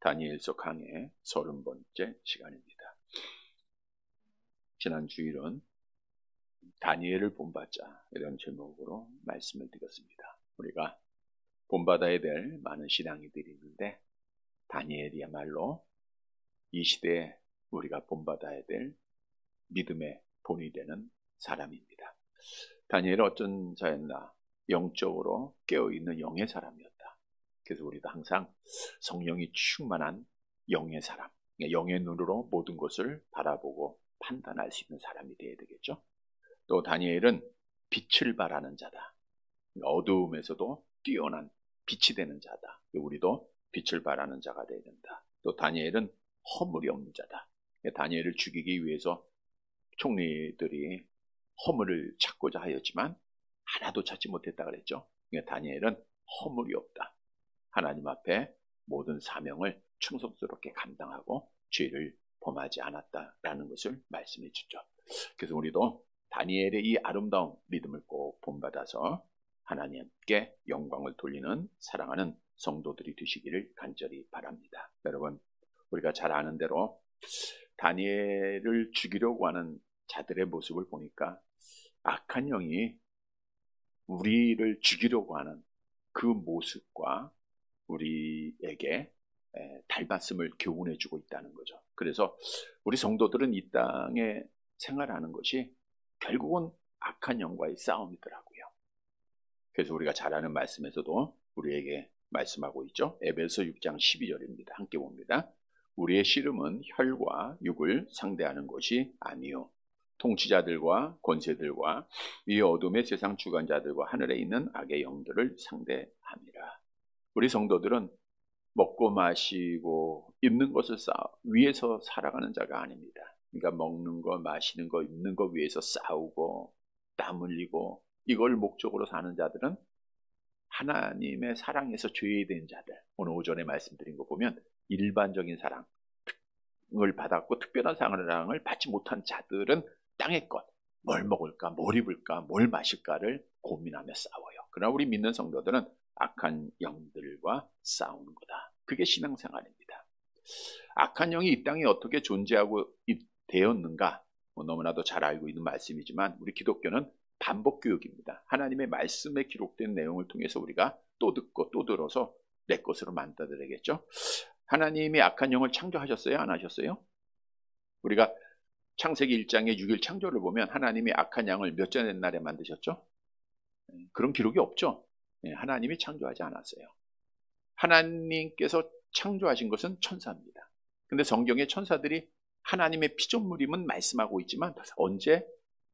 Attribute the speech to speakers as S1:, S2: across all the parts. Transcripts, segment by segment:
S1: 다니엘서 강의 30번째 시간입니다. 지난 주일은 다니엘을 본받자 이런 제목으로 말씀을 드렸습니다. 우리가 본받아야 될 많은 신앙이들이 있는데 다니엘이야말로 이 시대에 우리가 본받아야 될 믿음의 본이 되는 사람입니다. 다니엘은 어쩐 자였나? 영적으로 깨어있는 영의 사람이었다. 그래서 우리도 항상 성령이 충만한 영의 사람, 영의 눈으로 모든 것을 바라보고 판단할 수 있는 사람이 되어야 되겠죠. 또 다니엘은 빛을 발하는 자다. 어두움에서도 뛰어난 빛이 되는 자다. 우리도 빛을 발하는 자가 되어야 된다. 또 다니엘은 허물이 없는 자다. 다니엘을 죽이기 위해서 총리들이 허물을 찾고자 하였지만 하나도 찾지 못했다 그랬죠. 다니엘은 허물이 없다. 하나님 앞에 모든 사명을 충성스럽게 감당하고 죄를 범하지 않았다라는 것을 말씀해 주죠. 그래서 우리도 다니엘의 이 아름다운 믿음을 꼭 본받아서 하나님께 영광을 돌리는 사랑하는 성도들이 되시기를 간절히 바랍니다. 여러분, 우리가 잘 아는 대로 다니엘을 죽이려고 하는 자들의 모습을 보니까 악한 영이 우리를 죽이려고 하는 그 모습과 우리에게 닮았음을 교훈해주고 있다는 거죠. 그래서 우리 성도들은 이 땅에 생활하는 것이 결국은 악한 영과의 싸움이더라고요. 그래서 우리가 잘 아는 말씀에서도 우리에게 말씀하고 있죠. 에베소 6장 12절입니다. 함께 봅니다. 우리의 씨름은 혈과 육을 상대하는 것이 아니요 통치자들과 권세들과 이 어둠의 세상 주관자들과 하늘에 있는 악의 영들을 상대함이라. 우리 성도들은 먹고 마시고 입는 것을 위해서 살아가는 자가 아닙니다. 그러니까 먹는 거, 마시는 거, 입는 거 위해서 싸우고 땀 흘리고 이걸 목적으로 사는 자들은 하나님의 사랑에서 죄된 자들. 오늘 오전에 말씀드린 거 보면 일반적인 사랑을 받았고 특별한 사랑을 받지 못한 자들은 땅의 것, 뭘 먹을까, 뭘 입을까, 뭘 마실까를 고민하며 싸워요. 그러나 우리 믿는 성도들은 악한 영들과 싸우는 거다. 그게 신앙생활입니다. 악한 영이 이 땅에 어떻게 존재하고 되었는가 너무나도 잘 알고 있는 말씀이지만 우리 기독교는 반복교육입니다. 하나님의 말씀에 기록된 내용을 통해서 우리가 또 듣고 또 들어서 내 것으로 만들어야겠죠. 하나님이 악한 영을 창조하셨어요? 안 하셨어요? 우리가 창세기 1장의 6일 창조를 보면 하나님이 악한 양을 몇째 된 날에 만드셨죠? 그런 기록이 없죠. 하나님이 창조하지 않았어요. 하나님께서 창조하신 것은 천사입니다. 근데 성경의 천사들이 하나님의 피조물임은 말씀하고 있지만 언제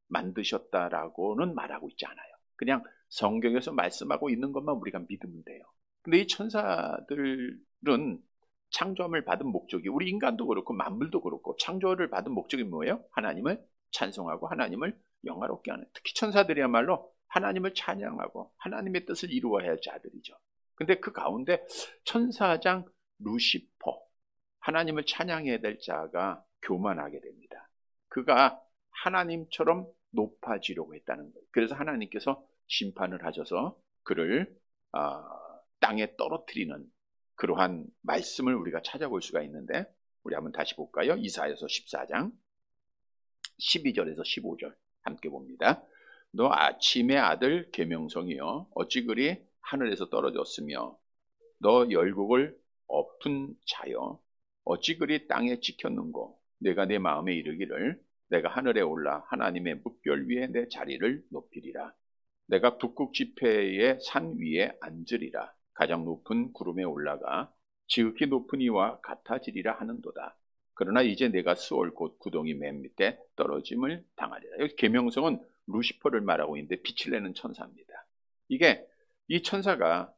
S1: 만드셨다라고는 말하고 있지 않아요. 그냥 성경에서 말씀하고 있는 것만 우리가 믿으면 돼요. 근데 이 천사들은 창조함을 받은 목적이 우리 인간도 그렇고 만물도 그렇고 창조를 받은 목적이 뭐예요? 하나님을 찬송하고 하나님을 영화롭게 하는, 특히 천사들이야말로 하나님을 찬양하고 하나님의 뜻을 이루어야 할 자들이죠. 근데 그 가운데 천사장 루시퍼, 하나님을 찬양해야 될 자가 교만하게 됩니다. 그가 하나님처럼 높아지려고 했다는 거예요. 그래서 하나님께서 심판을 하셔서 그를 땅에 떨어뜨리는 그러한 말씀을 우리가 찾아볼 수가 있는데 우리 한번 다시 볼까요? 이사야서 14장 12절에서 15절 함께 봅니다. 너 아침의 아들 계명성이여 어찌 그리 하늘에서 떨어졌으며 너 열국을 엎은 자여 어찌 그리 땅에 지켰는고 내가 내 마음에 이르기를 내가 하늘에 올라 하나님의 묵별 위에 내 자리를 높이리라. 내가 북극 지폐의 산 위에 앉으리라. 가장 높은 구름에 올라가 지극히 높은 이와 같아지리라 하는도다. 그러나 이제 내가 수월 곧 구덩이 맨 밑에 떨어짐을 당하리라. 여기 계명성은 루시퍼를 말하고 있는데 빛을 내는 천사입니다. 이게 이 천사가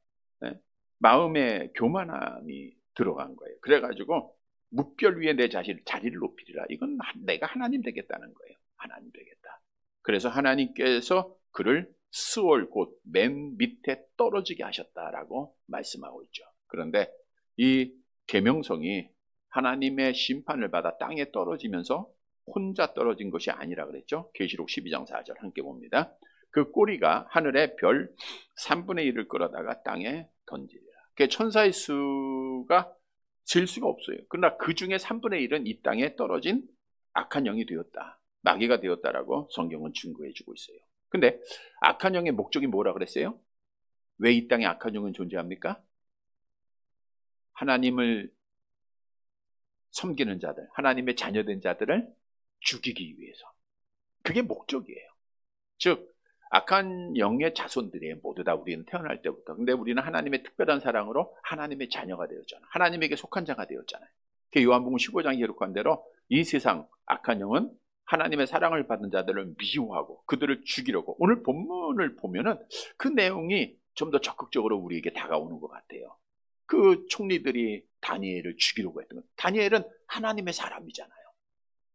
S1: 마음에 교만함이 들어간 거예요. 그래가지고 묵별 위에 내 자리를 높이리라. 이건 내가 하나님 되겠다는 거예요. 하나님 되겠다. 그래서 하나님께서 그를 스월 곧 맨 밑에 떨어지게 하셨다라고 말씀하고 있죠. 그런데 이 계명성이 하나님의 심판을 받아 땅에 떨어지면서 혼자 떨어진 것이 아니라 그랬죠. 계시록 12장 4절 함께 봅니다. 그 꼬리가 하늘의 별 3분의 1을 끌어다가 땅에 던지리라. 천사의 수가 셀 수가 없어요. 그러나 그 중에 3분의 1은 이 땅에 떨어진 악한 영이 되었다. 마귀가 되었다라고 성경은 증거해 주고 있어요. 근데 악한 영의 목적이 뭐라 그랬어요? 왜 이 땅에 악한 영은 존재합니까? 하나님을 섬기는 자들, 하나님의 자녀된 자들을 죽이기 위해서. 그게 목적이에요. 즉 악한 영의 자손들이 모두 다 우리는 태어날 때부터, 근데 우리는 하나님의 특별한 사랑으로 하나님의 자녀가 되었잖아요. 하나님에게 속한 자가 되었잖아요. 요한복음 15장에 기록한 대로 이 세상 악한 영은 하나님의 사랑을 받은 자들을 미워하고 그들을 죽이려고, 오늘 본문을 보면은 그 내용이 좀 더 적극적으로 우리에게 다가오는 것 같아요. 그 총리들이 다니엘을 죽이려고 했던 것. 다니엘은 하나님의 사람이잖아요.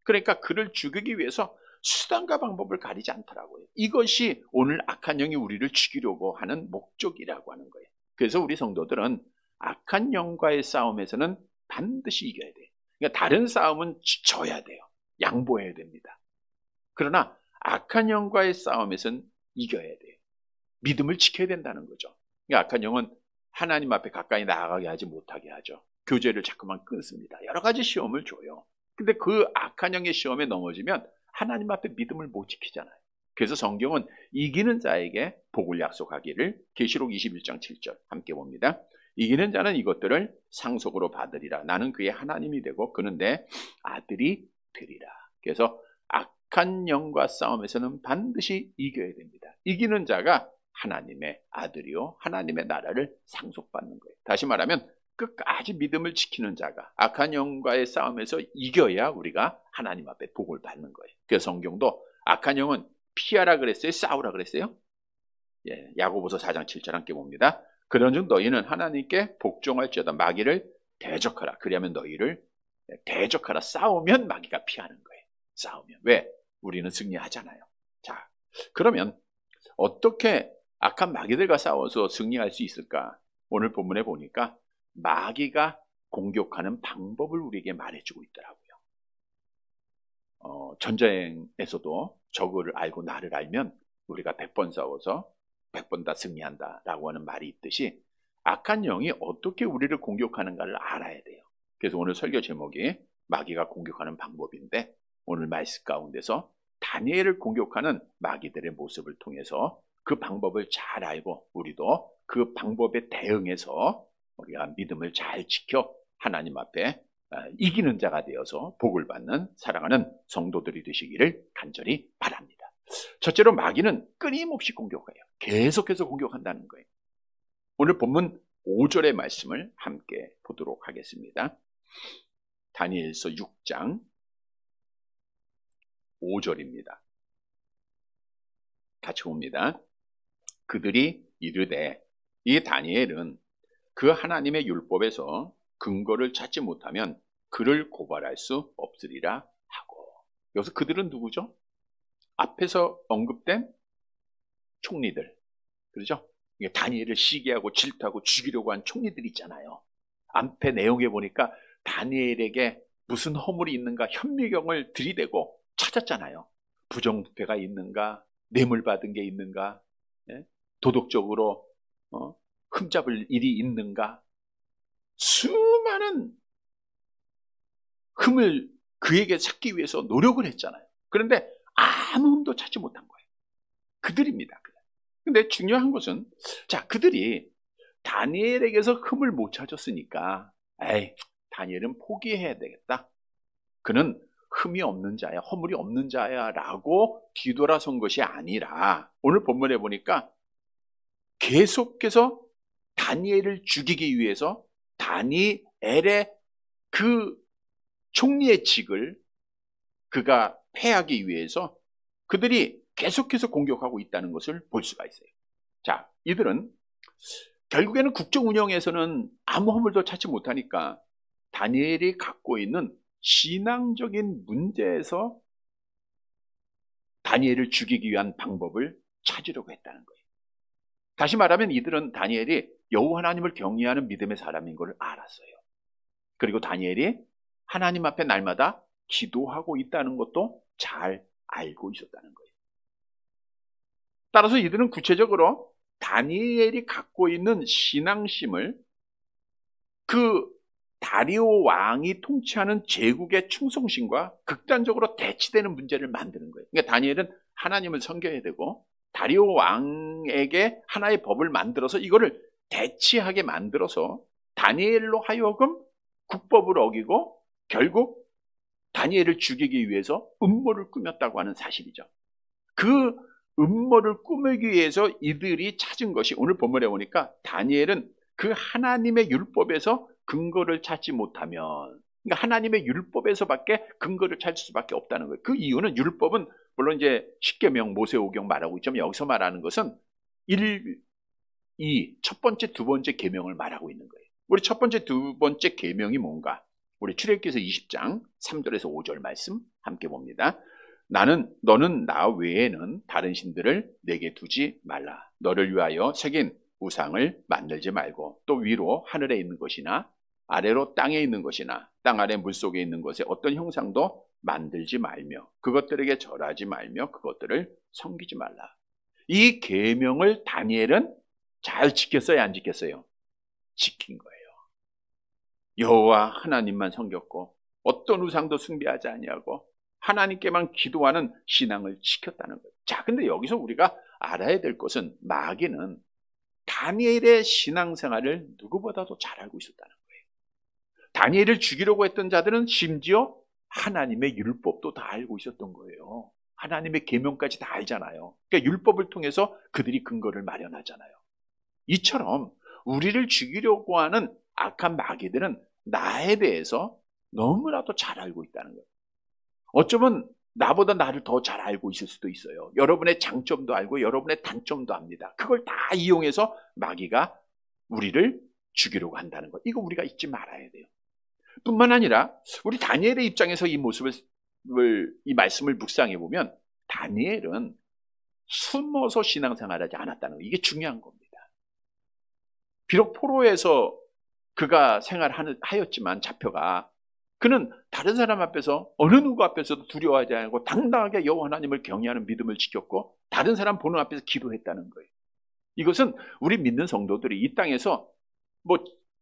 S1: 그러니까 그를 죽이기 위해서 수단과 방법을 가리지 않더라고요. 이것이 오늘 악한 영이 우리를 죽이려고 하는 목적이라고 하는 거예요. 그래서 우리 성도들은 악한 영과의 싸움에서는 반드시 이겨야 돼요. 그러니까 다른 싸움은 져야 돼요. 양보해야 됩니다. 그러나 악한 영과의 싸움에서는 이겨야 돼요. 믿음을 지켜야 된다는 거죠. 그러니까 악한 영은 하나님 앞에 가까이 나아가게 하지 못하게 하죠. 교제를 자꾸만 끊습니다. 여러 가지 시험을 줘요. 근데 그 악한 영의 시험에 넘어지면 하나님 앞에 믿음을 못 지키잖아요. 그래서 성경은 이기는 자에게 복을 약속하기를 계시록 21장 7절 함께 봅니다. 이기는 자는 이것들을 상속으로 받으리라. 나는 그의 하나님이 되고 그는 내 아들이 되리라. 그래서 악한 영과 싸움에서는 반드시 이겨야 됩니다. 이기는 자가 하나님의 아들이요 하나님의 나라를 상속받는 거예요. 다시 말하면 끝까지 믿음을 지키는 자가 악한 영과의 싸움에서 이겨야 우리가 하나님 앞에 복을 받는 거예요. 그래서 성경도 악한 영은 피하라 그랬어요? 싸우라 그랬어요? 예, 야고보서 4장 7절 함께 봅니다. 그런즉 너희는 하나님께 복종할지어다. 마귀를 대적하라. 그리하면 너희를 대적하라. 싸우면 마귀가 피하는 거예요. 싸우면. 왜? 우리는 승리하잖아요. 자, 그러면 어떻게 악한 마귀들과 싸워서 승리할 수 있을까? 오늘 본문에 보니까 마귀가 공격하는 방법을 우리에게 말해주고 있더라고요. 전쟁에서도 적을 알고 나를 알면 우리가 100번 싸워서 100번 다 승리한다라고 하는 말이 있듯이 악한 영이 어떻게 우리를 공격하는가를 알아야 돼요. 그래서 오늘 설교 제목이 마귀가 공격하는 방법인데, 오늘 말씀 가운데서 다니엘을 공격하는 마귀들의 모습을 통해서 그 방법을 잘 알고 우리도 그 방법에 대응해서 우리가 믿음을 잘 지켜 하나님 앞에 이기는 자가 되어서 복을 받는 사랑하는 성도들이 되시기를 간절히 바랍니다. 첫째로 마귀는 끊임없이 공격해요. 계속해서 공격한다는 거예요. 오늘 본문 5절의 말씀을 함께 보도록 하겠습니다. 다니엘서 6장 5절입니다. 같이 봅니다. 그들이 이르되 이 다니엘은 그 하나님의 율법에서 근거를 찾지 못하면 그를 고발할 수 없으리라 하고. 여기서 그들은 누구죠? 앞에서 언급된 총리들, 그렇죠? 다니엘을 시기하고 질투하고 죽이려고 한 총리들이 있잖아요. 앞에 내용에 보니까 다니엘에게 무슨 허물이 있는가 현미경을 들이대고 찾았잖아요. 부정부패가 있는가, 뇌물 받은 게 있는가, 도덕적으로 흠잡을 일이 있는가, 수많은 흠을 그에게 찾기 위해서 노력을 했잖아요. 그런데 아무 흠도 찾지 못한 거예요. 그들입니다. 근데 중요한 것은, 자, 그들이 다니엘에게서 흠을 못 찾았으니까 에이, 다니엘은 포기해야 되겠다. 그는 흠이 없는 자야, 허물이 없는 자야 라고 뒤돌아선 것이 아니라 오늘 본문에 보니까 계속해서 다니엘을 죽이기 위해서 다니엘의 그 총리의 직을 그가 패하기 위해서 그들이 계속해서 공격하고 있다는 것을 볼 수가 있어요. 자, 이들은 결국에는 국정 운영에서는 아무 허물도 찾지 못하니까 다니엘이 갖고 있는 신앙적인 문제에서 다니엘을 죽이기 위한 방법을 찾으려고 했다는 거예요. 다시 말하면 이들은 다니엘이 여호와 하나님을 경외하는 믿음의 사람인 걸 알았어요. 그리고 다니엘이 하나님 앞에 날마다 기도하고 있다는 것도 잘 알고 있었다는 거예요. 따라서 이들은 구체적으로 다니엘이 갖고 있는 신앙심을 그 다리오 왕이 통치하는 제국의 충성심과 극단적으로 대치되는 문제를 만드는 거예요. 그러니까 다니엘은 하나님을 섬겨야 되고 다리오 왕에게 하나의 법을 만들어서 이거를 대치하게 만들어서 다니엘로 하여금 국법을 어기고 결국 다니엘을 죽이기 위해서 음모를 꾸몄다고 하는 사실이죠. 그 음모를 꾸미기 위해서 이들이 찾은 것이 오늘 본문에 보니까 다니엘은 그 하나님의 율법에서 근거를 찾지 못하면, 그러니까 하나님의 율법에서밖에 근거를 찾을 수밖에 없다는 거예요. 그 이유는 율법은 물론 이제 십계명, 모세오경 말하고 있지만 여기서 말하는 것은 1, 2, 첫 번째, 두 번째 계명을 말하고 있는 거예요. 우리 첫 번째, 두 번째 계명이 뭔가? 우리 출애굽기서 20장 3절에서 5절 말씀 함께 봅니다. 너는 나 외에는 다른 신들을 내게 두지 말라. 너를 위하여 새긴 우상을 만들지 말고 또 위로 하늘에 있는 것이나 아래로 땅에 있는 것이나 땅 아래 물속에 있는 것에 어떤 형상도 만들지 말며 그것들에게 절하지 말며 그것들을 섬기지 말라. 이 계명을 다니엘은 잘 지켰어요, 안 지켰어요? 지킨 거예요. 여호와 하나님만 섬겼고 어떤 우상도 숭배하지 아니하고 하나님께만 기도하는 신앙을 지켰다는 거예요. 자, 근데 여기서 우리가 알아야 될 것은 마귀는 다니엘의 신앙생활을 누구보다도 잘 알고 있었다는 거예요. 다니엘을 죽이려고 했던 자들은 심지어 하나님의 율법도 다 알고 있었던 거예요. 하나님의 계명까지 다 알잖아요. 그러니까 율법을 통해서 그들이 근거를 마련하잖아요. 이처럼 우리를 죽이려고 하는 악한 마귀들은 나에 대해서 너무나도 잘 알고 있다는 거예요. 어쩌면 나보다 나를 더 잘 알고 있을 수도 있어요. 여러분의 장점도 알고 여러분의 단점도 압니다. 그걸 다 이용해서 마귀가 우리를 죽이려고 한다는 것. 이거 우리가 잊지 말아야 돼요. 뿐만 아니라 우리 다니엘의 입장에서 이 말씀을 묵상해 보면 다니엘은 숨어서 신앙생활하지 않았다는 거. 이게 중요한 겁니다. 비록 포로에서 그가 생활하였지만 잡혀가 그는 다른 사람 앞에서 어느 누구 앞에서도 두려워하지 않고 당당하게 여호와 하나님을 경외하는 믿음을 지켰고 다른 사람 보는 앞에서 기도했다는 거예요. 이것은 우리 믿는 성도들이 이 땅에서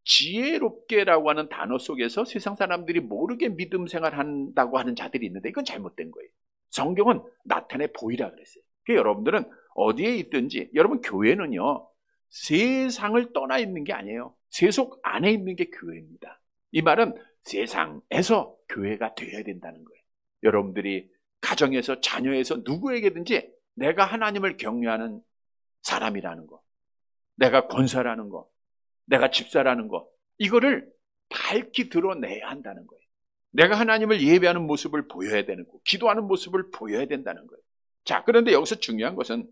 S1: 지혜롭게라고 하는 단어 속에서 세상 사람들이 모르게 믿음 생활한다고 하는 자들이 있는데 이건 잘못된 거예요. 성경은 나타내 보이라 그랬어요. 그러니까 여러분들은 어디에 있든지 여러분 교회는요 세상을 떠나 있는 게 아니에요. 세속 안에 있는 게 교회입니다. 이 말은 세상에서 교회가 되어야 된다는 거예요. 여러분들이 가정에서 자녀에서 누구에게든지 내가 하나님을 경외하는 사람이라는 거, 내가 권사라는 거, 내가 집사라는 거, 이거를 밝히 드러내야 한다는 거예요. 내가 하나님을 예배하는 모습을 보여야 되는 거, 기도하는 모습을 보여야 된다는 거예요. 자, 그런데 여기서 중요한 것은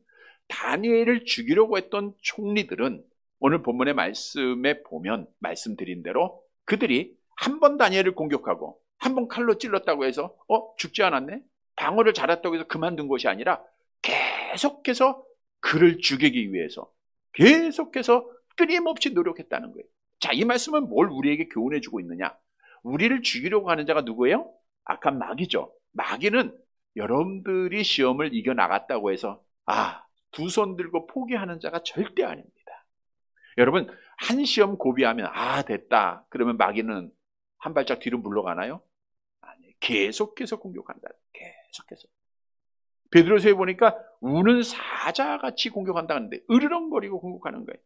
S1: 다니엘을 죽이려고 했던 총리들은 오늘 본문의 말씀에 보면 말씀드린 대로 그들이 한 번 다니엘을 공격하고 한 번 칼로 찔렀다고 해서 죽지 않았네? 방어를 잘했다고 해서 그만둔 것이 아니라 계속해서 그를 죽이기 위해서 계속해서 끊임없이 노력했다는 거예요. 자, 이 말씀은 뭘 우리에게 교훈해 주고 있느냐? 우리를 죽이려고 하는 자가 누구예요? 악한 마귀죠. 마귀는 여러분들이 시험을 이겨나갔다고 해서 두 손 들고 포기하는 자가 절대 아닙니다. 여러분 한 시험 고비하면 됐다 그러면 마귀는 한 발짝 뒤로 물러가나요? 아니, 계속해서 공격한다. 계속해서. 베드로서에 보니까 우는 사자같이 공격한다는데 으르렁거리고 공격하는 거예요.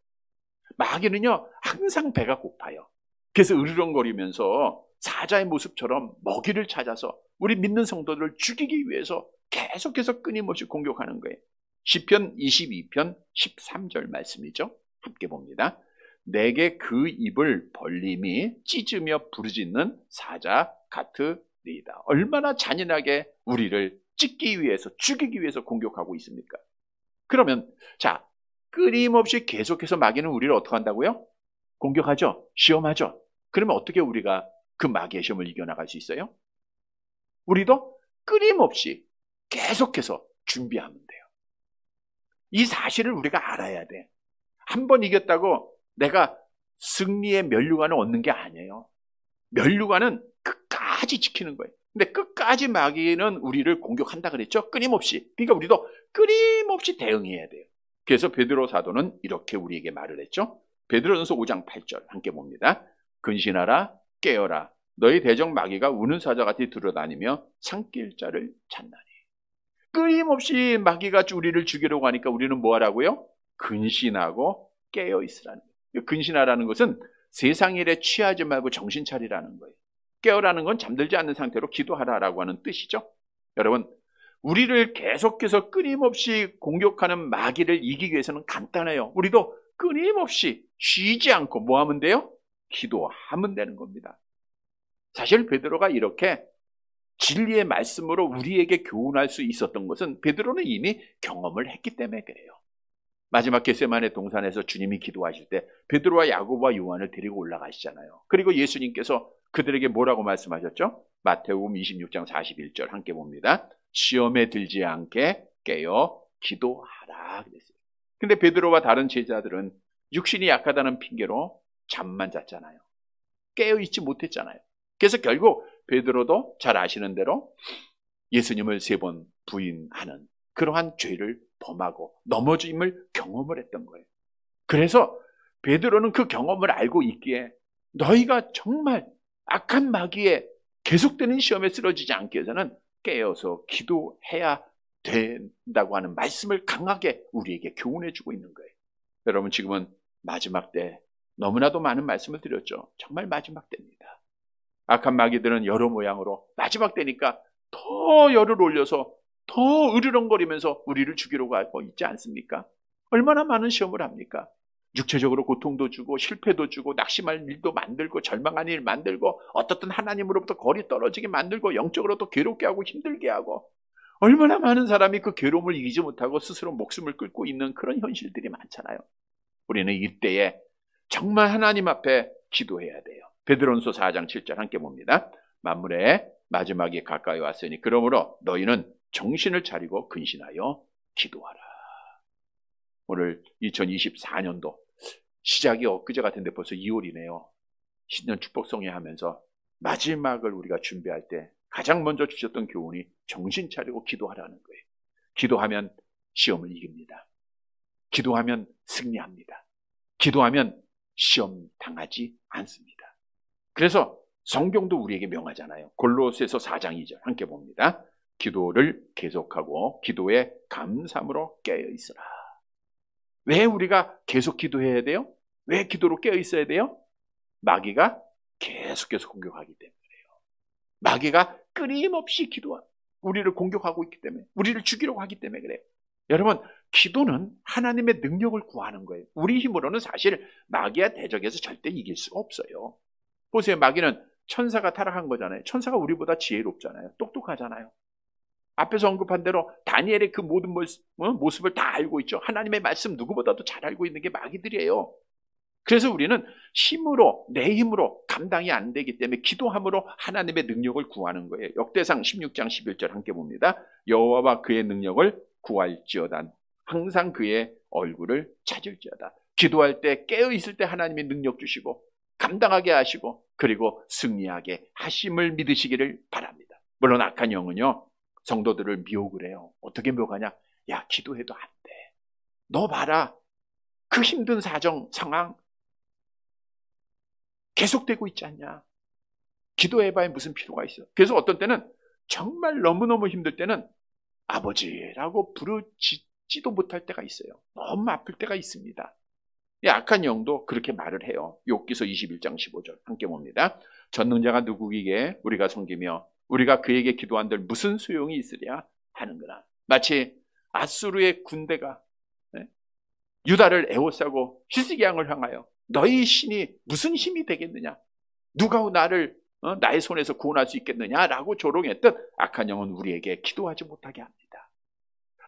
S1: 마귀는요 항상 배가 고파요. 그래서 으르렁거리면서 사자의 모습처럼 먹이를 찾아서 우리 믿는 성도들을 죽이기 위해서 계속해서 끊임없이 공격하는 거예요. 시편 22편 13절 말씀이죠. 함께 봅니다. 내게 그 입을 벌림이 찢으며 부르짖는 사자 같으리이다. 얼마나 잔인하게 우리를 찢기 위해서 죽이기 위해서 공격하고 있습니까? 그러면 자 끊임없이 계속해서 마귀는 우리를 어떻게 한다고요? 공격하죠. 시험하죠. 그러면 어떻게 우리가 그 마귀의 시험을 이겨나갈 수 있어요? 우리도 끊임없이 계속해서 준비하면 돼요. 이 사실을 우리가 알아야 돼. 한 번 이겼다고 내가 승리의 면류관을 얻는 게 아니에요. 면류관은 끝까지 지키는 거예요. 근데 끝까지 마귀는 우리를 공격한다 그랬죠? 끊임없이. 그러니까 우리도 끊임없이 대응해야 돼요. 그래서 베드로 사도는 이렇게 우리에게 말을 했죠. 베드로전서 5장 8절 함께 봅니다. 근신하라, 깨어라. 너희 대적 마귀가 우는 사자같이 들어다니며 삼킬 자를 찾나니. 끊임없이 마귀가 우리를 죽이려고 하니까 우리는 뭐 하라고요? 근신하고 깨어 있으라는 거예요. 근신하라는 것은 세상 일에 취하지 말고 정신 차리라는 거예요. 깨어라는 건 잠들지 않는 상태로 기도하라라고 하는 뜻이죠. 여러분, 우리를 계속해서 끊임없이 공격하는 마귀를 이기기 위해서는 간단해요. 우리도 끊임없이 쉬지 않고 뭐 하면 돼요? 기도하면 되는 겁니다. 사실 베드로가 이렇게 진리의 말씀으로 우리에게 교훈할 수 있었던 것은 베드로는 이미 경험을 했기 때문에 그래요. 마지막 겟세마네 동산에서 주님이 기도하실 때 베드로와 야고보와 요한을 데리고 올라가시잖아요. 그리고 예수님께서 그들에게 뭐라고 말씀하셨죠? 마태복음 26장 41절 함께 봅니다. 시험에 들지 않게 깨어 기도하라 그랬어요. 근데 베드로와 다른 제자들은 육신이 약하다는 핑계로 잠만 잤잖아요. 깨어 있지 못했잖아요. 그래서 결국 베드로도 잘 아시는 대로 예수님을 3번 부인하는 그러한 죄를 범하고 넘어짐을 경험을 했던 거예요. 그래서 베드로는 그 경험을 알고 있기에 너희가 정말 악한 마귀에 계속되는 시험에 쓰러지지 않기 위해서는 깨어서 기도해야 된다고 하는 말씀을 강하게 우리에게 교훈해 주고 있는 거예요. 여러분, 지금은 마지막 때 너무나도 많은 말씀을 드렸죠. 정말 마지막 때입니다. 악한 마귀들은 여러 모양으로 마지막 때니까 더 열을 올려서 더 으르렁거리면서 우리를 죽이려고 하고 있지 않습니까? 얼마나 많은 시험을 합니까? 육체적으로 고통도 주고 실패도 주고 낙심할 일도 만들고 절망한 일 만들고 어떻든 하나님으로부터 거리 떨어지게 만들고 영적으로 또 괴롭게 하고 힘들게 하고 얼마나 많은 사람이 그 괴로움을 이기지 못하고 스스로 목숨을 끊고 있는 그런 현실들이 많잖아요. 우리는 이때에 정말 하나님 앞에 기도해야 돼요. 베드로전서 4장 7절 함께 봅니다. 만물의 마지막이 가까이 왔으니 그러므로 너희는 정신을 차리고 근신하여 기도하라. 오늘 2024년도 시작이 엊그제 같은데 벌써 2월이네요. 신년 축복성회 하면서 마지막을 우리가 준비할 때 가장 먼저 주셨던 교훈이 정신 차리고 기도하라는 거예요. 기도하면 시험을 이깁니다. 기도하면 승리합니다. 기도하면 시험 당하지 않습니다. 그래서 성경도 우리에게 명하잖아요. 골로새서 4장 2절 함께 봅니다. 기도를 계속하고 기도에 감사함으로 깨어 있으라. 왜 우리가 계속 기도해야 돼요? 왜 기도로 깨어 있어야 돼요? 마귀가 계속해서 공격하기 때문에요. 마귀가 끊임없이 우리를 공격하고 있기 때문에, 우리를 죽이려고 하기 때문에 그래요. 여러분, 기도는 하나님의 능력을 구하는 거예요. 우리 힘으로는 사실 마귀와 대적해서 절대 이길 수가 없어요. 보세요. 마귀는 천사가 타락한 거잖아요. 천사가 우리보다 지혜롭잖아요. 똑똑하잖아요. 앞에서 언급한 대로 다니엘의 그 모든 모습을 다 알고 있죠. 하나님의 말씀 누구보다도 잘 알고 있는 게 마귀들이에요. 그래서 우리는 내 힘으로 감당이 안 되기 때문에 기도함으로 하나님의 능력을 구하는 거예요. 역대상 16장 11절 함께 봅니다. 여호와와 그의 능력을 구할지어다. 항상 그의 얼굴을 찾을지어다. 기도할 때 깨어있을 때 하나님의 능력 주시고 감당하게 하시고 그리고 승리하게 하심을 믿으시기를 바랍니다. 물론 악한 영은요, 성도들을 미혹을 해요. 어떻게 미혹하냐? 야, 기도해도 안 돼. 너 봐라. 그 힘든 상황 계속되고 있지 않냐? 기도해봐야 무슨 필요가 있어? 그래서 어떤 때는 정말 너무너무 힘들 때는 아버지라고 부르짖지도 못할 때가 있어요. 너무 아플 때가 있습니다. 악한 영도 그렇게 말을 해요. 욥기서 21장 15절 함께 봅니다. 전능자가 누구기에 우리가 섬기며 우리가 그에게 기도한들 무슨 소용이 있으랴 하는구나. 마치 아수르의 군대가 유다를 에워싸고 히스기야를 향하여 너희 신이 무슨 힘이 되겠느냐? 누가 나를 나의 손에서 구원할 수 있겠느냐라고 조롱했듯 악한 영은 우리에게 기도하지 못하게 합니다.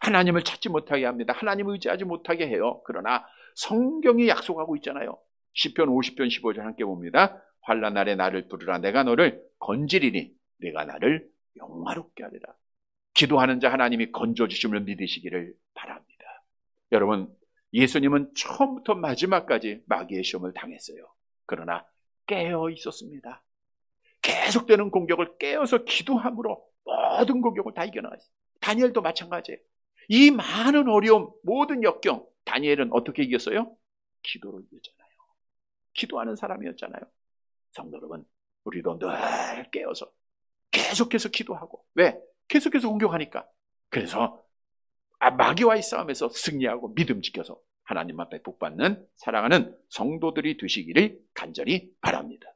S1: 하나님을 찾지 못하게 합니다. 하나님을 의지하지 못하게 해요. 그러나 성경이 약속하고 있잖아요. 시편 50편 15절 함께 봅니다. 환난 날에 나를 부르라. 내가 너를 건지리니 내가 나를 영화롭게 하리라. 기도하는 자 하나님이 건져주심을 믿으시기를 바랍니다. 여러분, 예수님은 처음부터 마지막까지 마귀의 시험을 당했어요. 그러나 깨어 있었습니다. 계속되는 공격을 깨어서 기도함으로 모든 공격을 다 이겨나갔어요. 다니엘도 마찬가지예요. 이 많은 어려움, 모든 역경, 다니엘은 어떻게 이겼어요? 기도로 이겼잖아요. 기도하는 사람이었잖아요. 성도 여러분, 우리도 늘 깨어서 계속해서 기도하고. 왜? 계속해서 공격하니까. 그래서 마귀와의 싸움에서 승리하고 믿음 지켜서 하나님 앞에 복받는 사랑하는 성도들이 되시기를 간절히 바랍니다.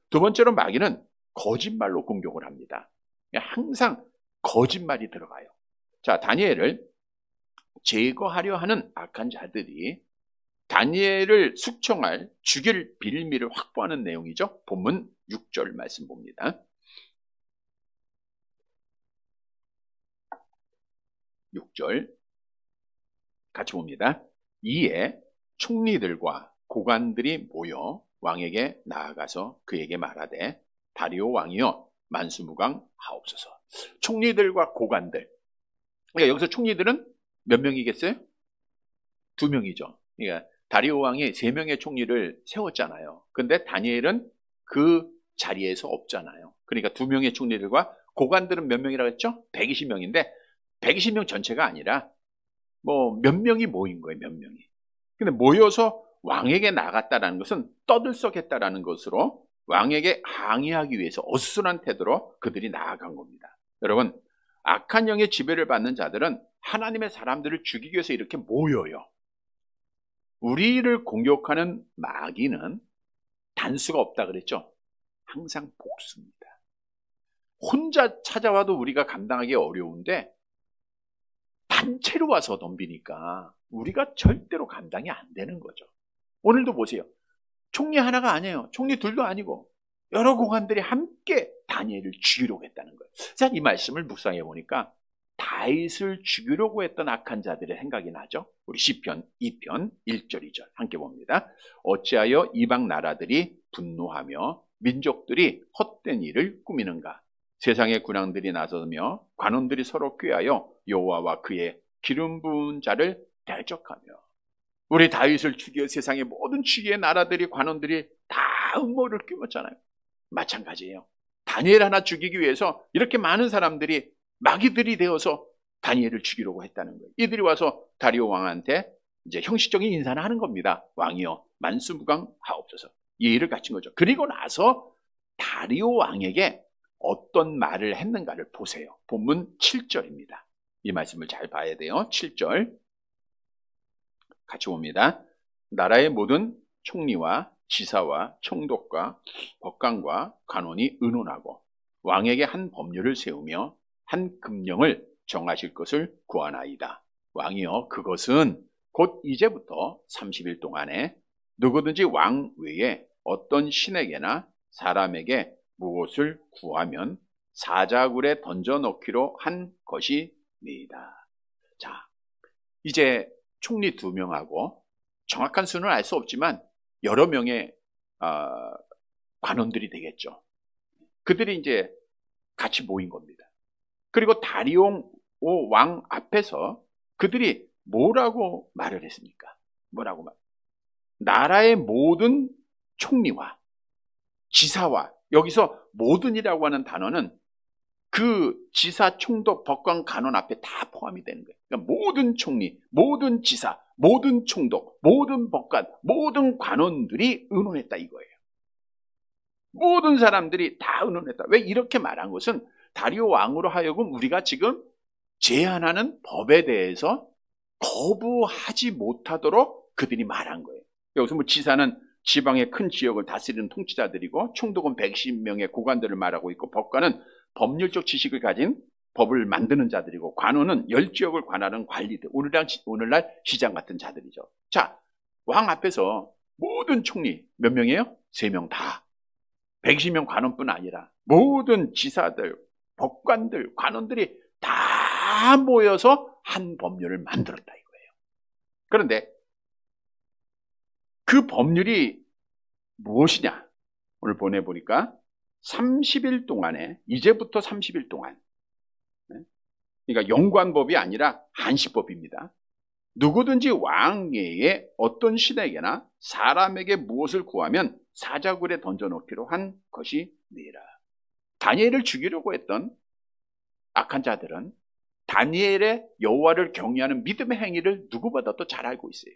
S1: 두 번째로 마귀는 거짓말로 공격을 합니다. 항상 거짓말이 들어가요. 자, 다니엘을 제거하려 하는 악한 자들이 다니엘을 숙청할 죽일 빌미를 확보하는 내용이죠. 본문 6절 말씀 봅니다. 6절 같이 봅니다. 이에 총리들과 고관들이 모여 왕에게 나아가서 그에게 말하되 다리오 왕이여 만수무강하옵소서. 총리들과 고관들. 그러니까 여기서 총리들은 몇 명이겠어요? 2명이죠. 그러니까 다리오 왕이 3명의 총리를 세웠잖아요. 근데 다니엘은 그 자리에서 없잖아요. 그러니까 2명의 총리들과 고관들은 몇 명이라고 했죠? 120명인데 120명 전체가 아니라 뭐 몇 명이 모인 거예요. 몇 명이. 근데 모여서 왕에게 나갔다라는 것은 떠들썩했다라는 것으로 왕에게 항의하기 위해서 어수선한 태도로 그들이 나아간 겁니다. 여러분, 악한 영의 지배를 받는 자들은 하나님의 사람들을 죽이기 위해서 이렇게 모여요. 우리를 공격하는 마귀는 단수가 없다 그랬죠? 항상 복수입니다. 혼자 찾아와도 우리가 감당하기 어려운데 단체로 와서 덤비니까 우리가 절대로 감당이 안 되는 거죠. 오늘도 보세요. 총리 하나가 아니에요. 총리 둘도 아니고 여러 고관들이 함께 다니엘을 죽이려고 했다는 거예요. 자, 이 말씀을 묵상해 보니까 다윗을 죽이려고 했던 악한 자들의 생각이 나죠. 우리 시편 2편 1절 2절 함께 봅니다. 어찌하여 이방 나라들이 분노하며 민족들이 헛된 일을 꾸미는가. 세상의 군왕들이 나서며 관원들이 서로 꾀하여 여호와와 그의 기름 부은 자를 대적하며. 우리 다윗을 죽여 세상의 모든 주위의 나라들이 관원들이 다 음모를 꾸몄잖아요. 마찬가지예요. 다니엘 하나 죽이기 위해서 이렇게 많은 사람들이 마귀들이 되어서 다니엘을 죽이려고 했다는 거예요. 이들이 와서 다리오 왕한테 이제 형식적인 인사를 하는 겁니다. 왕이여 만수무강하옵소서. 이 일을 갖춘 거죠. 그리고 나서 다리오 왕에게 어떤 말을 했는가를 보세요. 본문 7절입니다. 이 말씀을 잘 봐야 돼요. 7절 같이 봅니다. 나라의 모든 총리와 지사와 총독과 법관과 관원이 의논하고 왕에게 한 법률을 세우며 한 금령을 정하실 것을 구하나이다. 왕이여 그것은 곧 이제부터 30일 동안에 누구든지 왕 외에 어떤 신에게나 사람에게 무엇을 구하면 사자굴에 던져넣기로 한 것이니이다. 자, 이제 총리 2명하고 정확한 수는 알 수 없지만 여러 명의 관원들이 되겠죠. 그들이 이제 같이 모인 겁니다. 그리고 다리오 왕 앞에서 그들이 뭐라고 말을 했습니까? 뭐라고 말? 나라의 모든 총리와 지사와, 여기서 모든이라고 하는 단어는 그 지사, 총독, 법관, 간원 앞에 다 포함이 되는 거예요. 그러니까 모든 총리, 모든 지사, 모든 총독, 모든 법관, 모든 관원들이 의논했다 이거예요. 모든 사람들이 다 의논했다. 왜 이렇게 말한 것은 다리오 왕으로 하여금 우리가 지금 제안하는 법에 대해서 거부하지 못하도록 그들이 말한 거예요. 여기서 뭐 지사는 지방의 큰 지역을 다스리는 통치자들이고 총독은 110명의 고관들을 말하고 있고 법관은 법률적 지식을 가진 법을 만드는 자들이고 관원은 10지역을 관할하는 관리들, 오늘날 시장 같은 자들이죠. 자, 왕 앞에서 모든 총리 몇 명이에요? 3명 다. 120명 관원뿐 아니라 모든 지사들, 법관들, 관원들이 다 모여서 한 법률을 만들었다 이거예요. 그런데 그 법률이 무엇이냐? 오늘 보내보니까 30일 동안에, 이제부터 30일 동안, 그러니까 영관법이 아니라 한시법입니다. 누구든지 왕외에 어떤 신에게나 사람에게 무엇을 구하면 사자굴에 던져놓기로 한 것이니라. 다니엘을 죽이려고 했던 악한 자들은 다니엘의 여호와를 경외하는 믿음의 행위를 누구보다도 잘 알고 있어요.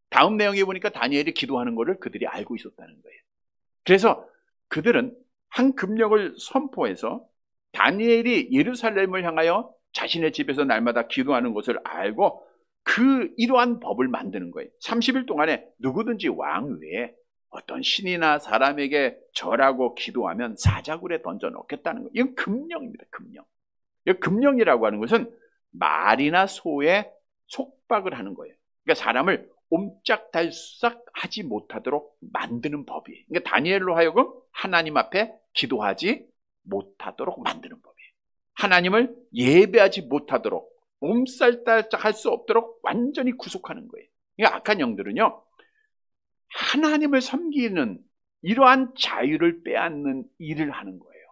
S1: 다음 내용에 보니까 다니엘이 기도하는 것을 그들이 알고 있었다는 거예요. 그래서 그들은 한 금령을 선포해서 다니엘이 예루살렘을 향하여 자신의 집에서 날마다 기도하는 것을 알고 이러한 법을 만드는 거예요. 30일 동안에 누구든지 왕 외에 어떤 신이나 사람에게 절하고 기도하면 사자굴에 던져 넣겠다는 거예요. 이건 금령입니다. 금령. 금령이라고 하는 것은 말이나 소에 속박을 하는 거예요. 그러니까 사람을 옴짝달싹 하지 못하도록 만드는 법이에요. 그러니까 다니엘로 하여금 하나님 앞에 기도하지 못하도록 만드는 법이에요. 하나님을 예배하지 못하도록, 몸살달짝 할 수 없도록 완전히 구속하는 거예요. 그러니까 악한 영들은요, 하나님을 섬기는 이러한 자유를 빼앗는 일을 하는 거예요.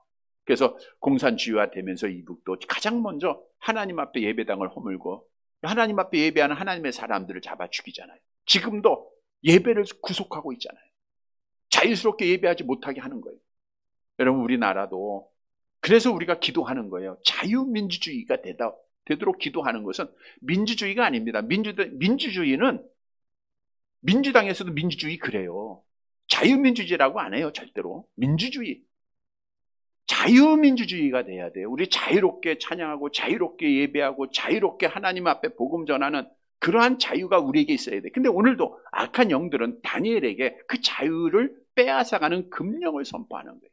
S1: 그래서 공산주의화 되면서 이북도 가장 먼저 하나님 앞에 예배당을 허물고 하나님 앞에 예배하는 하나님의 사람들을 잡아 죽이잖아요. 지금도 예배를 구속하고 있잖아요. 자유스럽게 예배하지 못하게 하는 거예요. 여러분, 우리나라도 그래서 우리가 기도하는 거예요. 자유민주주의가 되도록 기도하는 것은 민주주의가 아닙니다. 민주주의는 민주당에서도 민주주의 그래요. 자유민주주의라고 안 해요. 절대로. 민주주의. 자유민주주의가 돼야 돼요. 우리 자유롭게 찬양하고 자유롭게 예배하고 자유롭게 하나님 앞에 복음 전하는 그러한 자유가 우리에게 있어야 돼. 근데 오늘도 악한 영들은 다니엘에게 그 자유를 빼앗아가는 금령을 선포하는 거예요.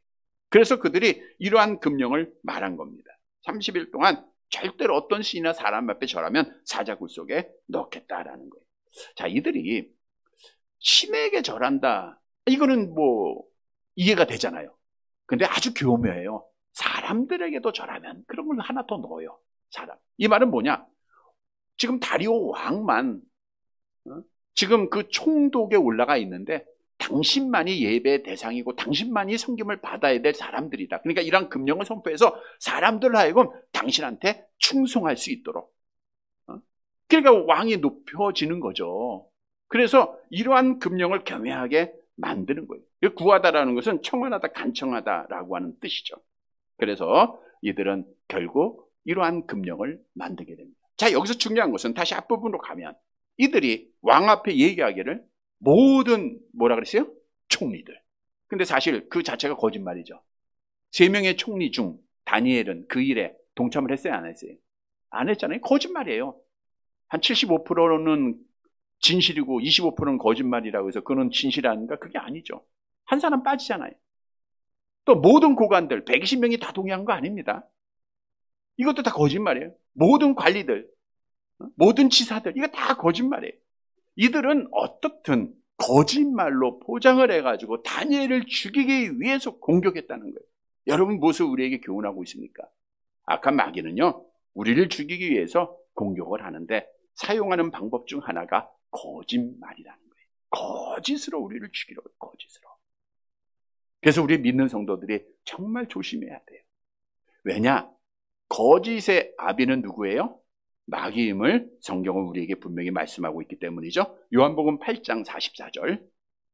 S1: 그래서 그들이 이러한 금령을 말한 겁니다. 30일 동안 절대로 어떤 신이나 사람 앞에 절하면 사자굴 속에 넣겠다라는 거예요. 자, 이들이 신에게 절한다. 이거는 뭐 이해가 되잖아요. 근데 아주 교묘해요. 사람들에게도 절하면 그런 걸 하나 더 넣어요. 사람. 이 말은 뭐냐? 지금 다리오 왕만 지금 그 총독에 올라가 있는데 당신만이 예배의 대상이고 당신만이 섬김을 받아야 될 사람들이다. 그러니까 이러한 금령을 선포해서 사람들 하여금 당신한테 충성할 수 있도록. 그러니까 왕이 높여지는 거죠. 그래서 이러한 금령을 경외하게 만드는 거예요. 구하다라는 것은 청원하다, 간청하다라고 하는 뜻이죠. 그래서 이들은 결국 이러한 금령을 만들게 됩니다. 자, 여기서 중요한 것은 다시 앞부분으로 가면 이들이 왕 앞에 얘기하기를 모든 뭐라 그랬어요? 총리들. 근데 사실 그 자체가 거짓말이죠. 3명의 총리 중 다니엘은 그 일에 동참을 했어요? 안 했어요? 안 했잖아요. 거짓말이에요. 한 75%는 진실이고 25%는 거짓말이라고 해서 그는 진실이 아닌가? 그게 아니죠. 한 사람 빠지잖아요. 또 모든 고관들 120명이 다 동의한 거 아닙니다. 이것도 다 거짓말이에요. 모든 관리들, 모든 지사들, 이거 다 거짓말이에요. 이들은 어떻든 거짓말로 포장을 해가지고 다니엘을 죽이기 위해서 공격했다는 거예요. 여러분, 무엇을 우리에게 교훈하고 있습니까? 악한 마귀는요, 우리를 죽이기 위해서 공격을 하는데 사용하는 방법 중 하나가 거짓말이라는 거예요. 거짓으로 우리를 죽이려고 해요. 거짓으로. 그래서 우리 믿는 성도들이 정말 조심해야 돼요. 왜냐? 거짓의 아비는 누구예요? 마귀임을 성경은 우리에게 분명히 말씀하고 있기 때문이죠. 요한복음 8장 44절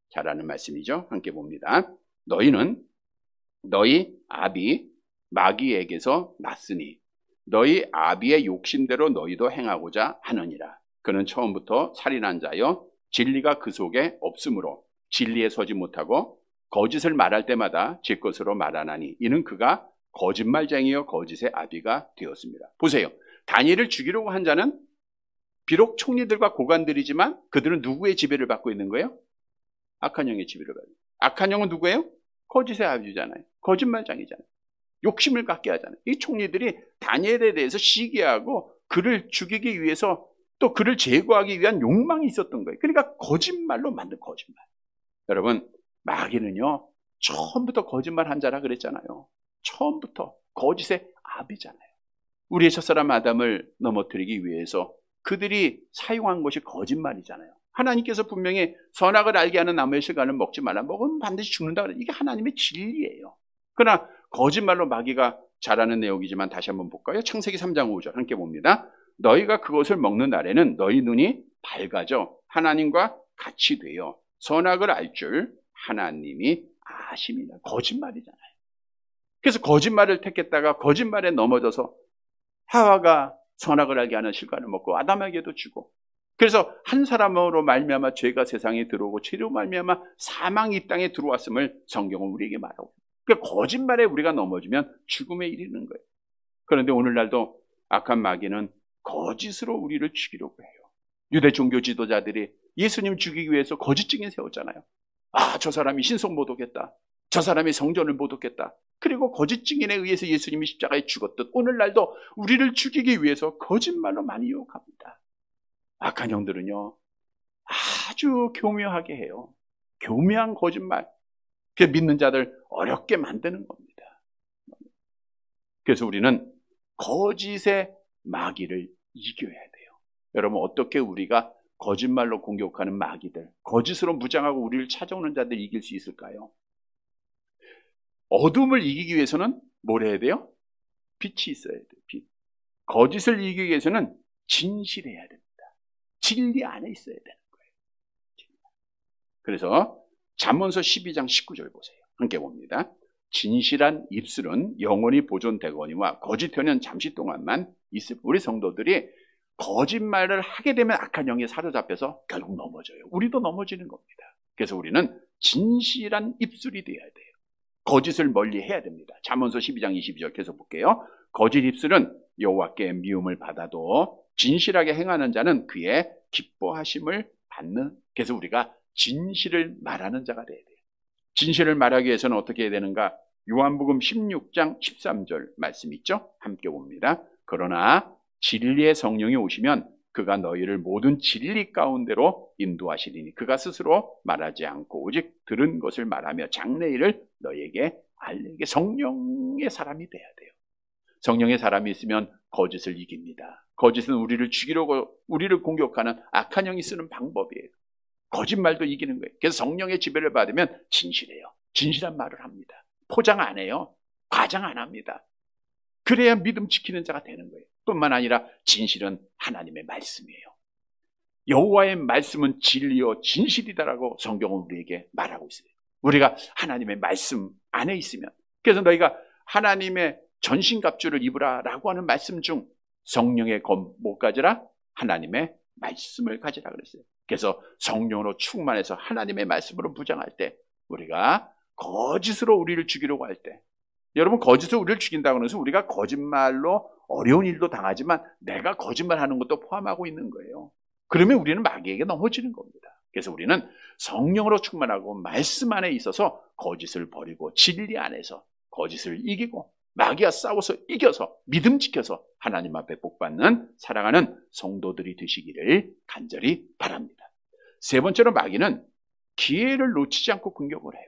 S1: 잘 아는 말씀이죠. 함께 봅니다. 너희는 너희 아비 마귀에게서 났으니 너희 아비의 욕심대로 너희도 행하고자 하느니라. 그는 처음부터 살인한 자여 진리가 그 속에 없으므로 진리에 서지 못하고 거짓을 말할 때마다 제 것으로 말하나니 이는 그가 거짓말쟁이여 거짓의 아비가 되었습니다. 보세요. 다니엘을 죽이려고 한 자는 비록 총리들과 고관들이지만 그들은 누구의 지배를 받고 있는 거예요? 악한 영의 지배를 받고 있는 거예요. 악한 영은 누구예요? 거짓의 아비잖아요. 거짓말쟁이잖아요. 욕심을 갖게 하잖아요. 이 총리들이 다니엘에 대해서 시기하고 그를 죽이기 위해서 또 그를 제거하기 위한 욕망이 있었던 거예요. 그러니까 거짓말로 만든 거짓말. 여러분, 마귀는요 처음부터 거짓말 한 자라 그랬잖아요. 처음부터 거짓의 아비잖아요. 우리의 첫사람 아담을 넘어뜨리기 위해서 그들이 사용한 것이 거짓말이잖아요. 하나님께서 분명히 선악을 알게 하는 나무의 실과는 먹지 말라. 먹으면 반드시 죽는다. 이게 하나님의 진리예요. 그러나 거짓말로 마귀가 잘하는 내용이지만 다시 한번 볼까요? 창세기 3장 5절 함께 봅니다. 너희가 그것을 먹는 날에는 너희 눈이 밝아져 하나님과 같이 되어 선악을 알 줄 하나님이 아심이다. 거짓말이잖아요. 그래서 거짓말을 택했다가 거짓말에 넘어져서 하와가 선악을 알게 하는 실과를 먹고 아담에게도 주고, 그래서 한 사람으로 말미암아 죄가 세상에 들어오고 죄로 말미암아 사망이 이 땅에 들어왔음을 성경은 우리에게 말하고, 그러니까 거짓말에 우리가 넘어지면 죽음에 이르는 거예요. 그런데 오늘날도 악한 마귀는 거짓으로 우리를 죽이려고 해요. 유대 종교 지도자들이 예수님 죽이기 위해서 거짓 증인 세웠잖아요. 아, 저 사람이 신성 모독했다. 저 사람이 성전을 모독했다. 그리고 거짓 증인에 의해서 예수님이 십자가에 죽었듯 오늘날도 우리를 죽이기 위해서 거짓말로 많이 유혹합니다. 악한 형들은요, 아주 교묘하게 해요. 교묘한 거짓말. 그 믿는 자들 어렵게 만드는 겁니다. 그래서 우리는 거짓의 마귀를 이겨야 돼요. 여러분, 어떻게 우리가 거짓말로 공격하는 마귀들, 거짓으로 무장하고 우리를 찾아오는 자들 이길 수 있을까요? 어둠을 이기기 위해서는 뭘 해야 돼요? 빛이 있어야 돼요. 빛. 거짓을 이기기 위해서는 진실해야 됩니다. 진리 안에 있어야 되는 거예요. 그래서 잠언서 12장 19절 보세요. 함께 봅니다. 진실한 입술은 영원히 보존되거니와 거짓 혀는 잠시 동안만 있을. 우리 성도들이 거짓말을 하게 되면 악한 영에 사로잡혀서 결국 넘어져요. 우리도 넘어지는 겁니다. 그래서 우리는 진실한 입술이 되어야 돼요. 거짓을 멀리 해야 됩니다. 잠언서 12장 22절 계속 볼게요. 거짓 입술은 여호와께 미움을 받아도 진실하게 행하는 자는 그의 기뻐하심을 받는. 그래서 우리가 진실을 말하는 자가 돼야 돼요. 진실을 말하기 위해서는 어떻게 해야 되는가? 요한복음 16장 13절 말씀 있죠? 함께 봅니다. 그러나 진리의 성령이 오시면 그가 너희를 모든 진리 가운데로 인도하시리니 그가 스스로 말하지 않고 오직 들은 것을 말하며 장래일을 너희에게 알리게. 성령의 사람이 돼야 돼요. 성령의 사람이 있으면 거짓을 이깁니다. 거짓은 우리를 죽이려고 우리를 공격하는 악한 영이 쓰는 방법이에요. 거짓말도 이기는 거예요. 그래서 성령의 지배를 받으면 진실해요. 진실한 말을 합니다. 포장 안 해요. 과장 안 합니다. 그래야 믿음 지키는 자가 되는 거예요. 뿐만 아니라 진실은 하나님의 말씀이에요. 여호와의 말씀은 진리요 진실이다라고 성경은 우리에게 말하고 있어요. 우리가 하나님의 말씀 안에 있으면, 그래서 너희가 하나님의 전신갑주를 입으라라고 하는 말씀 중 성령의 검못 가지라 하나님의 말씀을 가지라 그랬어요. 그래서 성령으로 충만해서 하나님의 말씀으로 무장할 때, 우리가 거짓으로 우리를 죽이려고 할 때, 여러분, 거짓으로 우리를 죽인다고 해서 우리가 거짓말로 어려운 일도 당하지만 내가 거짓말하는 것도 포함하고 있는 거예요. 그러면 우리는 마귀에게 넘어지는 겁니다. 그래서 우리는 성령으로 충만하고 말씀 안에 있어서 거짓을 버리고 진리 안에서 거짓을 이기고 마귀와 싸워서 이겨서 믿음 지켜서 하나님 앞에 복받는 사랑하는 성도들이 되시기를 간절히 바랍니다. 세 번째로 마귀는 기회를 놓치지 않고 공격을 해요.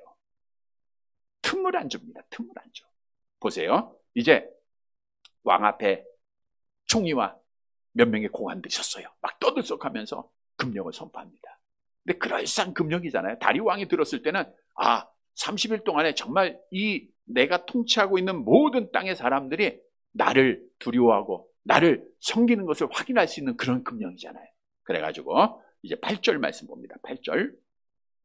S1: 틈을 안 줍니다. 틈을 안 줘. 보세요. 이제 왕 앞에 총리와 몇 명의 고관들이 섰어요. 막 떠들썩하면서 금령을 선포합니다. 근데 그럴싸한 금령이잖아요. 다리오 왕이 들었을 때는 30일 동안에 정말 이 내가 통치하고 있는 모든 땅의 사람들이 나를 두려워하고 나를 섬기는 것을 확인할 수 있는 그런 금령이잖아요. 그래가지고 이제 8절 말씀 봅니다. 8절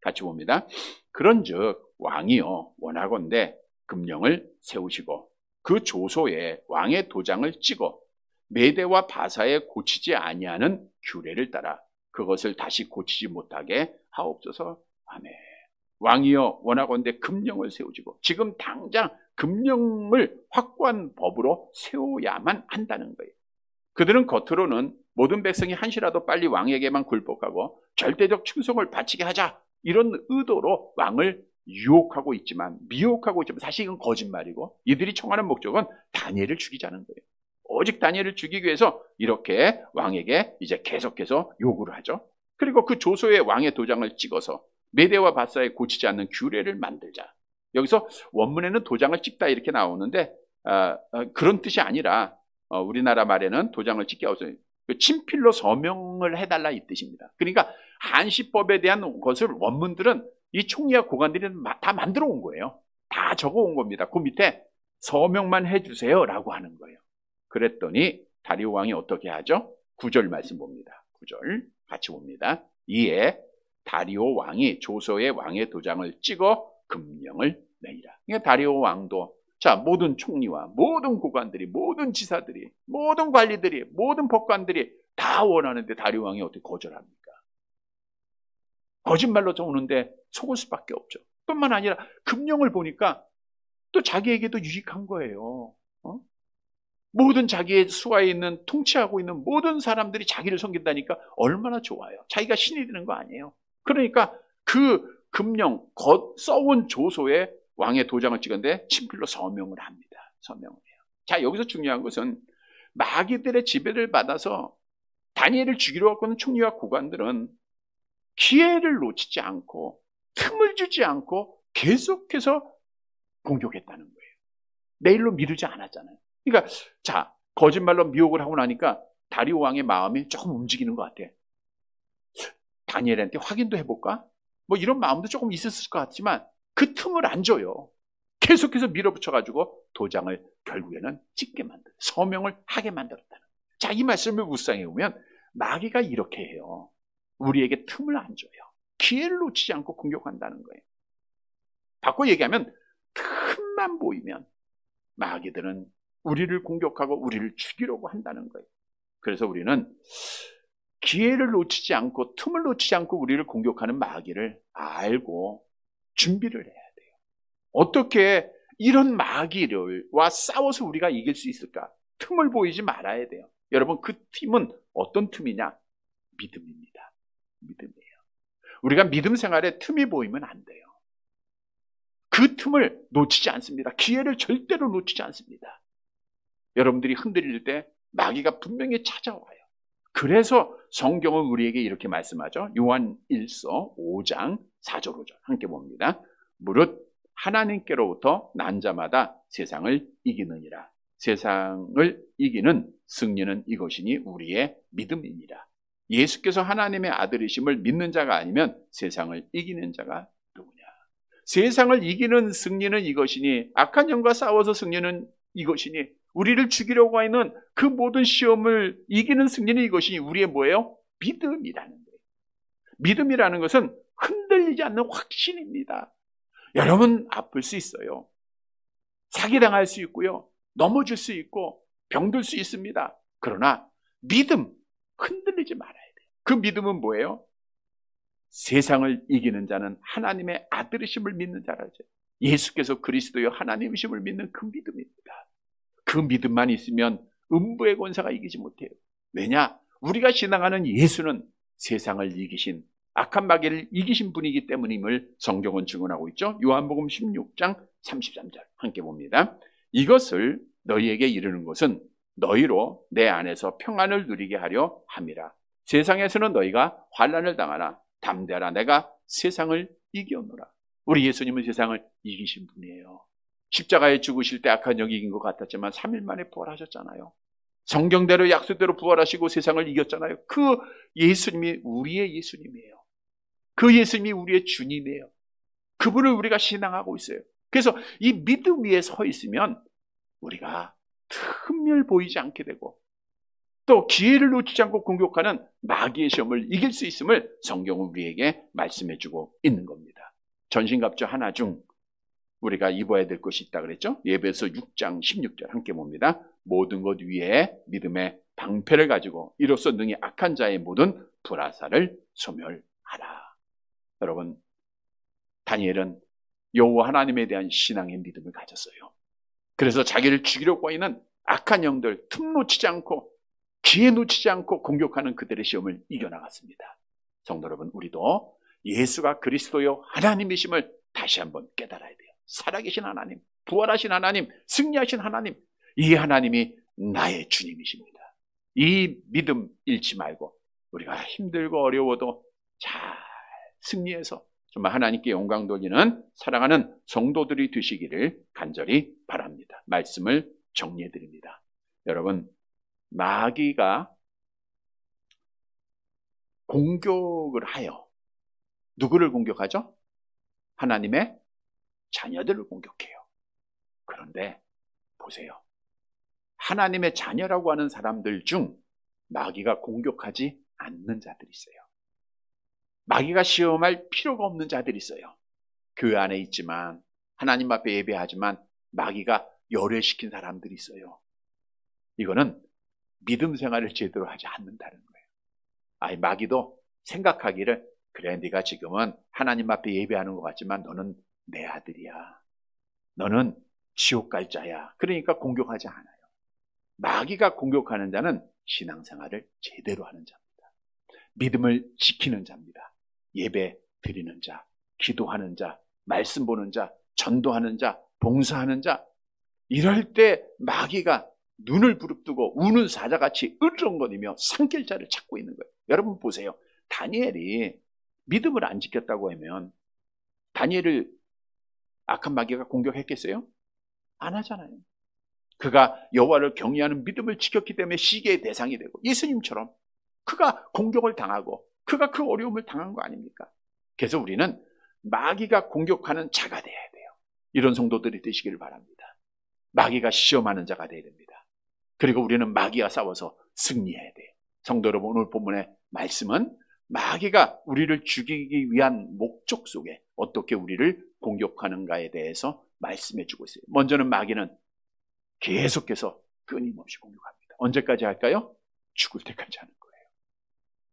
S1: 같이 봅니다. 그런즉 왕이요 원하건대 금령을 세우시고 그 조소에 왕의 도장을 찍어 메대와 바사에 고치지 아니하는 규례를 따라 그것을 다시 고치지 못하게 하옵소서. 아멘. 왕이여 원하건대 금령을 세우시고, 지금 당장 금령을 확고한 법으로 세워야만 한다는 거예요. 그들은 겉으로는 모든 백성이 한시라도 빨리 왕에게만 굴복하고 절대적 충성을 바치게 하자, 이런 의도로 왕을 유혹하고 있지만, 미혹하고 있지만 사실 이건 거짓말이고, 이들이 청하는 목적은 다니엘을 죽이자는 거예요. 오직 다니엘을 죽이기 위해서 이렇게 왕에게 이제 계속해서 요구를 하죠. 그리고 그 조소에 왕의 도장을 찍어서 메대와 바사에 고치지 않는 규례를 만들자. 여기서 원문에는 도장을 찍다 이렇게 나오는데 그런 뜻이 아니라 우리나라 말에는 도장을 찍게 하고서 친필로 서명을 해달라 이 뜻입니다. 그러니까 한시법에 대한 것을 원문들은 이 총리와 고관들이 다 만들어 온 거예요. 다 적어 온 겁니다. 그 밑에 서명만 해주세요 라고 하는 거예요. 그랬더니 다리오 왕이 어떻게 하죠? 9절 말씀 봅니다. 9절 같이 봅니다. 이에 다리오 왕이 조서에 왕의 도장을 찍어 금령을 내리라. 그러니까 다리오 왕도 모든 총리와 모든 고관들이, 모든 지사들이, 모든 관리들이, 모든 법관들이 다 원하는데 다리오 왕이 어떻게 거절합니까? 거짓말로 오는데 속을 수밖에 없죠. 뿐만 아니라 금령을 보니까 또 자기에게도 유익한 거예요. 모든 자기의 수하에 있는 통치하고 있는 모든 사람들이 자기를 섬긴다니까 얼마나 좋아요. 자기가 신이 되는 거 아니에요. 그러니까 그 금령 써온 조소에 왕의 도장을 찍은데 친필로 서명을 합니다. 서명을 해요. 자, 여기서 중요한 것은 마귀들의 지배를 받아서 다니엘을 죽이려 하고 있는 총리와 고관들은 기회를 놓치지 않고 틈을 주지 않고 계속해서 공격했다는 거예요. 내일로 미루지 않았잖아요. 그러니까 자, 거짓말로 미혹을 하고 나니까 다리오 왕의 마음이 조금 움직이는 것 같아. 다니엘한테 확인도 해볼까? 뭐 이런 마음도 조금 있었을 것 같지만 그 틈을 안 줘요. 계속해서 밀어붙여가지고 도장을 결국에는 찍게 만들어 서명을 하게 만들었다는 거예요. 자, 이 말씀을 묵상해 보면 마귀가 이렇게 해요. 우리에게 틈을 안 줘요. 기회를 놓치지 않고 공격한다는 거예요. 바꿔 얘기하면 틈만 보이면 마귀들은 우리를 공격하고 우리를 죽이려고 한다는 거예요. 그래서 우리는 기회를 놓치지 않고 틈을 놓치지 않고 우리를 공격하는 마귀를 알고 준비를 해야 돼요. 어떻게 이런 마귀와 싸워서 우리가 이길 수 있을까? 틈을 보이지 말아야 돼요. 여러분, 그 틈은 어떤 틈이냐? 믿음입니다. 믿음이에요. 우리가 믿음 생활에 틈이 보이면 안 돼요. 그 틈을 놓치지 않습니다. 기회를 절대로 놓치지 않습니다. 여러분들이 흔들릴 때 마귀가 분명히 찾아와요. 그래서 성경은 우리에게 이렇게 말씀하죠. 요한 1서 5장 4절 5절 함께 봅니다. 무릇 하나님께로부터 난 자마다 세상을 이기느니라. 세상을 이기는 승리는 이것이니 우리의 믿음이니라. 예수께서 하나님의 아들이심을 믿는 자가 아니면 세상을 이기는 자가 누구냐. 세상을 이기는 승리는 이것이니, 악한 영과 싸워서 승리는 이것이니, 우리를 죽이려고 하는 그 모든 시험을 이기는 승리는 이것이니 우리의 뭐예요? 믿음이라는 거예요. 믿음이라는 것은 흔들리지 않는 확신입니다. 여러분, 아플 수 있어요. 사기당할 수 있고요. 넘어질 수 있고 병들 수 있습니다. 그러나 믿음, 흔들리지 말아야 돼요. 그 믿음은 뭐예요? 세상을 이기는 자는 하나님의 아들이심을 믿는 자라죠. 예수께서 그리스도여 하나님이심을 믿는 그 믿음입니다. 그 믿음만 있으면 음부의 권세가 이기지 못해요. 왜냐? 우리가 신앙하는 예수는 세상을 이기신, 악한 마귀를 이기신 분이기 때문임을 성경은 증언하고 있죠. 요한복음 16장 33절 함께 봅니다. 이것을 너희에게 이르는 것은 너희로 내 안에서 평안을 누리게 하려 함이라. 세상에서는 너희가 환난을 당하나 담대하라. 내가 세상을 이겼노라. 우리 예수님은 세상을 이기신 분이에요. 십자가에 죽으실 때 악한 영이 이긴 것 같았지만 3일 만에 부활하셨잖아요. 성경대로 약속대로 부활하시고 세상을 이겼잖아요. 그 예수님이 우리의 예수님이에요. 그 예수님이 우리의 주님이에요. 그분을 우리가 신앙하고 있어요. 그래서 이 믿음 위에 서 있으면 우리가 틈을 보이지 않게 되고 또 기회를 놓치지 않고 공격하는 마귀의 시험을 이길 수 있음을 성경은 우리에게 말씀해주고 있는 겁니다. 전신갑주 하나 중 우리가 입어야 될 것이 있다 그랬죠? 에베소 6장 16절 함께 봅니다. 모든 것 위에 믿음의 방패를 가지고 이로써 능히 악한 자의 모든 불화살을 소멸하라. 여러분, 다니엘은 여호와 하나님에 대한 신앙의 믿음을 가졌어요. 그래서 자기를 죽이려고 하는 악한 영들 틈 놓치지 않고 기회 놓치지 않고 공격하는 그들의 시험을 이겨나갔습니다. 성도 여러분, 우리도 예수가 그리스도요 하나님이심을 다시 한번 깨달아야 돼요. 살아계신 하나님, 부활하신 하나님, 승리하신 하나님, 이 하나님이 나의 주님이십니다. 이 믿음 잃지 말고 우리가 힘들고 어려워도 잘 승리해서 정말 하나님께 영광 돌리는 사랑하는 성도들이 되시기를 간절히 바랍니다. 말씀을 정리해 드립니다. 여러분, 마귀가 공격을 하여 누구를 공격하죠? 하나님의 자녀들을 공격해요. 그런데 보세요. 하나님의 자녀라고 하는 사람들 중 마귀가 공격하지 않는 자들이 있어요. 마귀가 시험할 필요가 없는 자들이 있어요. 교회 안에 있지만 하나님 앞에 예배하지만 마귀가 열애시킨 사람들이 있어요. 이거는 믿음 생활을 제대로 하지 않는다는 거예요. 마귀도 생각하기를 그래, 네가 지금은 하나님 앞에 예배하는 것 같지만 너는 내 아들이야. 너는 지옥 갈 자야. 그러니까 공격하지 않아요. 마귀가 공격하는 자는 신앙생활을 제대로 하는 자입니다. 믿음을 지키는 자입니다. 예배 드리는 자, 기도하는 자, 말씀 보는 자, 전도하는 자, 봉사하는 자. 이럴 때 마귀가 눈을 부릅뜨고 우는 사자같이 으르렁거리며 삼킬 자를 찾고 있는 거예요. 여러분 보세요. 다니엘이 믿음을 안 지켰다고 하면 다니엘을 악한 마귀가 공격했겠어요? 안 하잖아요. 그가 여호와를 경외하는 믿음을 지켰기 때문에 시기의 대상이 되고 예수님처럼 그가 공격을 당하고 그가 그 어려움을 당한 거 아닙니까? 그래서 우리는 마귀가 공격하는 자가 돼야 돼요. 이런 성도들이 되시기를 바랍니다. 마귀가 시험하는 자가 돼야 됩니다. 그리고 우리는 마귀와 싸워서 승리해야 돼요. 성도 여러분, 오늘 본문의 말씀은 마귀가 우리를 죽이기 위한 목적 속에 어떻게 우리를 공격하는가에 대해서 말씀해 주고 있어요. 먼저는 마귀는 계속해서 끊임없이 공격합니다. 언제까지 할까요? 죽을 때까지 하는 거예요.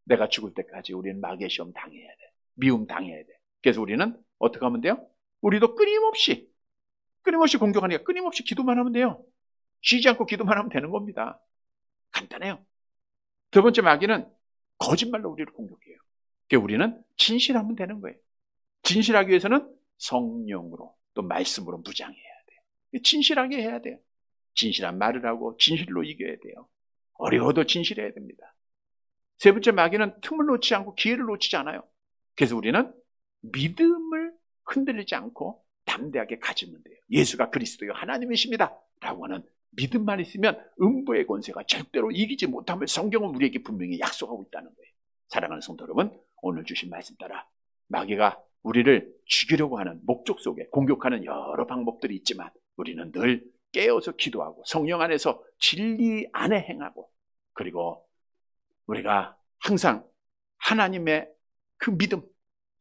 S1: 내가 죽을 때까지 우리는 마귀의 시험 당해야 돼. 미움 당해야 돼. 그래서 우리는 어떻게 하면 돼요? 우리도 끊임없이 공격하니까 끊임없이 기도만 하면 돼요. 쉬지 않고 기도만 하면 되는 겁니다. 간단해요. 두 번째 마귀는 거짓말로 우리를 공격해요. 그러니까 우리는 진실하면 되는 거예요. 진실하기 위해서는 성령으로 또 말씀으로 무장해야 돼요. 진실하게 해야 돼요. 진실한 말을 하고 진실로 이겨야 돼요. 어려워도 진실해야 됩니다. 세 번째 마귀는 틈을 놓지 않고 기회를 놓치지 않아요. 그래서 우리는 믿음을 흔들리지 않고 담대하게 가지면 돼요. 예수가 그리스도요 하나님이십니다 라고 하는 믿음만 있으면 음부의 권세가 절대로 이기지 못함을 성경은 우리에게 분명히 약속하고 있다는 거예요. 사랑하는 성도 여러분, 오늘 주신 말씀 따라 마귀가 우리를 죽이려고 하는 목적 속에 공격하는 여러 방법들이 있지만 우리는 늘 깨어서 기도하고 성령 안에서 진리 안에 행하고 그리고 우리가 항상 하나님의 그 믿음,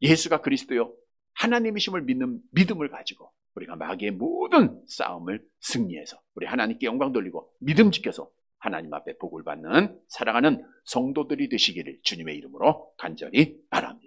S1: 예수가 그리스도요 하나님이심을 믿는 믿음을 가지고 우리가 마귀의 모든 싸움을 승리해서 우리 하나님께 영광 돌리고 믿음 지켜서 하나님 앞에 복을 받는 사랑하는 성도들이 되시기를 주님의 이름으로 간절히 바랍니다.